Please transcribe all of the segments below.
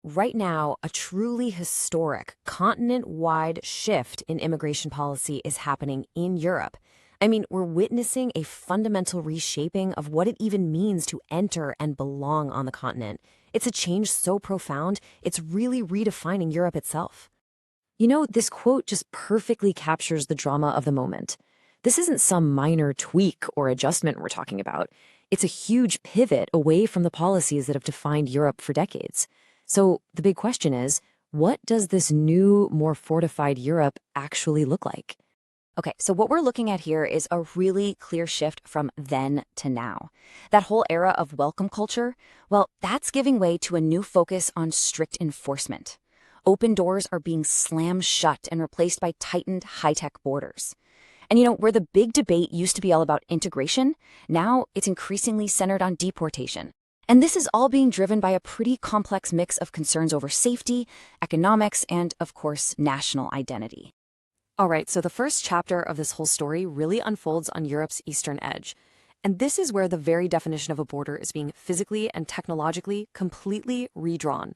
Right now, a truly historic, continent-wide shift in immigration policy is happening in Europe. I mean, we're witnessing a fundamental reshaping of what it even means to enter and belong on the continent. It's a change so profound, it's really redefining Europe itself. This quote just perfectly captures the drama of the moment. This isn't some minor tweak or adjustment we're talking about. It's a huge pivot away from the policies that have defined Europe for decades. So the big question is, what does this new, more fortified Europe actually look like? Okay, so what we're looking at here is a really clear shift from then to now. That whole era of welcome culture, well, that's giving way to a new focus on strict enforcement. Open doors are being slammed shut and replaced by tightened high-tech borders. And where the big debate used to be all about integration, now it's increasingly centered on deportation. And this is all being driven by a pretty complex mix of concerns over safety, economics, and, of course, national identity. All right, so the first chapter of this whole story really unfolds on Europe's eastern edge. And this is where the very definition of a border is being physically and technologically completely redrawn.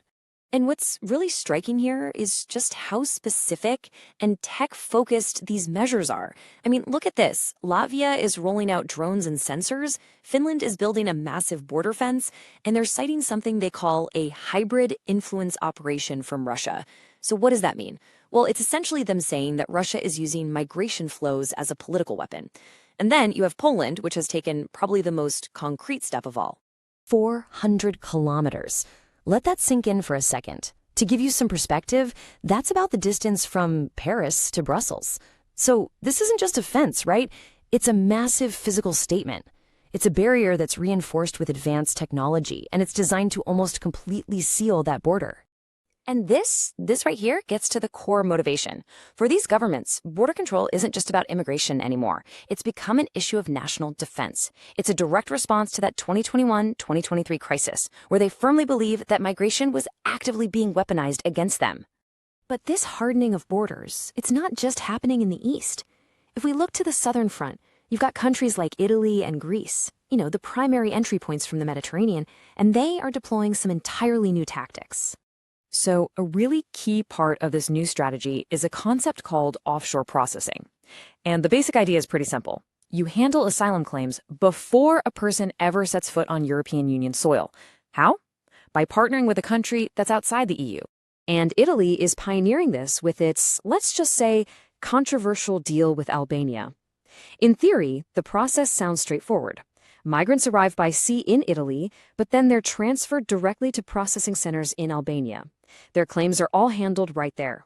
And what's really striking here is just how specific and tech-focused these measures are. I mean, look at this. Latvia is rolling out drones and sensors, Finland is building a massive border fence, and they're citing something they call a hybrid influence operation from Russia. So what does that mean? Well, it's essentially them saying that Russia is using migration flows as a political weapon. And then you have Poland, which has taken probably the most concrete step of all. 400 kilometers. Let that sink in for a second. To give you some perspective, that's about the distance from Paris to Brussels. So this isn't just a fence, right? It's a massive physical statement. It's a barrier that's reinforced with advanced technology, and it's designed to almost completely seal that border. And this right here gets to the core motivation. For these governments, border control isn't just about immigration anymore. It's become an issue of national defense. It's a direct response to that 2021-2023 crisis, where they firmly believe that migration was actively being weaponized against them. But this hardening of borders, it's not just happening in the east. If we look to the southern front, you've got countries like Italy and Greece, the primary entry points from the Mediterranean, and they are deploying some entirely new tactics. So a really key part of this new strategy is a concept called offshore processing. And the basic idea is pretty simple. You handle asylum claims before a person ever sets foot on European Union soil. How? By partnering with a country that's outside the EU. And Italy is pioneering this with its, let's just say, controversial deal with Albania. In theory, the process sounds straightforward. Migrants arrive by sea in Italy, but then they're transferred directly to processing centers in Albania. Their claims are all handled right there.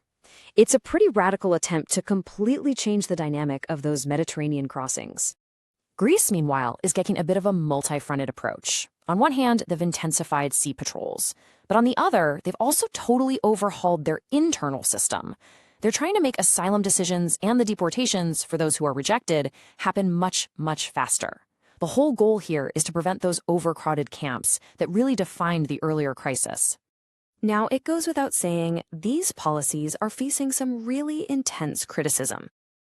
It's a pretty radical attempt to completely change the dynamic of those Mediterranean crossings. Greece, meanwhile, is getting a bit of a multi-fronted approach. On one hand, they've intensified sea patrols, but on the other, they've also totally overhauled their internal system. They're trying to make asylum decisions and the deportations for those who are rejected happen much, much faster. The whole goal here is to prevent those overcrowded camps that really defined the earlier crisis. Now, it goes without saying, these policies are facing some really intense criticism.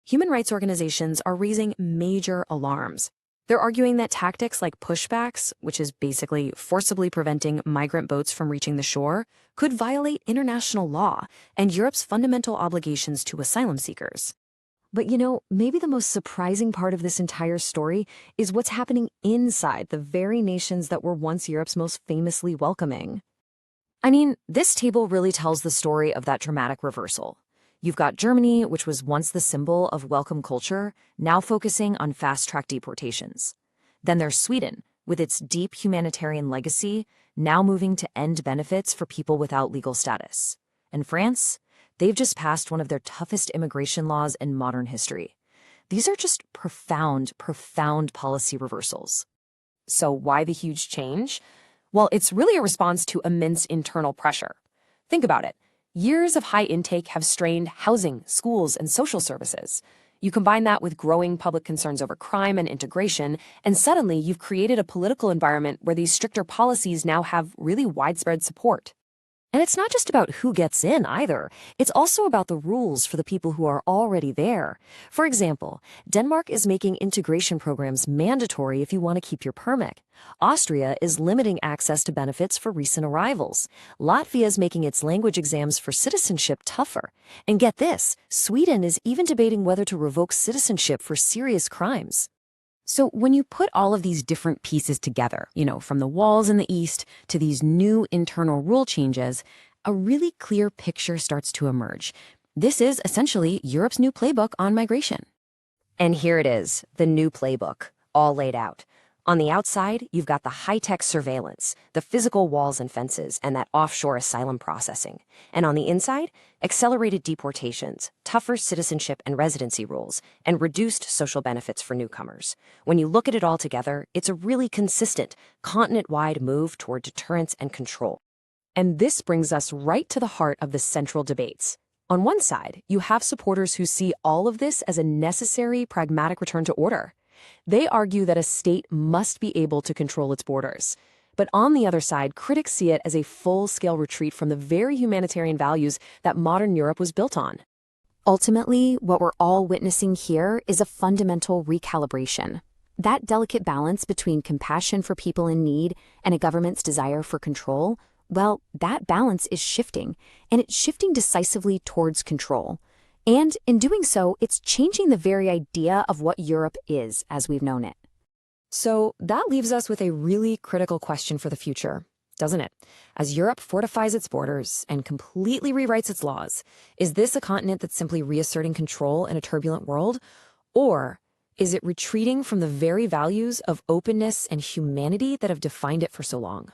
Human rights organizations are raising major alarms. They're arguing that tactics like pushbacks, which is basically forcibly preventing migrant boats from reaching the shore, could violate international law and Europe's fundamental obligations to asylum seekers. But maybe the most surprising part of this entire story is what's happening inside the very nations that were once Europe's most famously welcoming. I mean, this table really tells the story of that dramatic reversal. You've got Germany, which was once the symbol of welcome culture, now focusing on fast-track deportations. Then there's Sweden, with its deep humanitarian legacy, now moving to end benefits for people without legal status. And France? They've just passed one of their toughest immigration laws in modern history. These are just profound, profound policy reversals. So why the huge change? Well, it's really a response to immense internal pressure. Think about it. Years of high intake have strained housing, schools, and social services. You combine that with growing public concerns over crime and integration, and suddenly you've created a political environment where these stricter policies now have really widespread support. And it's not just about who gets in either. It's also about the rules for the people who are already there. For example, Denmark is making integration programs mandatory if you want to keep your permit. Austria is limiting access to benefits for recent arrivals. Latvia is making its language exams for citizenship tougher. And get this, Sweden is even debating whether to revoke citizenship for serious crimes. So when you put all of these different pieces together, from the walls in the east to these new internal rule changes, a really clear picture starts to emerge. This is essentially Europe's new playbook on migration. And here it is, the new playbook, all laid out. On the outside, you've got the high-tech surveillance, the physical walls and fences, and that offshore asylum processing. And on the inside, accelerated deportations, tougher citizenship and residency rules, and reduced social benefits for newcomers. When you look at it all together, it's a really consistent, continent-wide move toward deterrence and control. And this brings us right to the heart of the central debates. On one side, you have supporters who see all of this as a necessary, pragmatic return to order. They argue that a state must be able to control its borders. But on the other side, critics see it as a full-scale retreat from the very humanitarian values that modern Europe was built on. Ultimately, what we're all witnessing here is a fundamental recalibration. That delicate balance between compassion for people in need and a government's desire for control, well, that balance is shifting, and it's shifting decisively towards control. And in doing so, it's changing the very idea of what Europe is as we've known it. So that leaves us with a really critical question for the future, doesn't it? As Europe fortifies its borders and completely rewrites its laws, is this a continent that's simply reasserting control in a turbulent world? Or is it retreating from the very values of openness and humanity that have defined it for so long?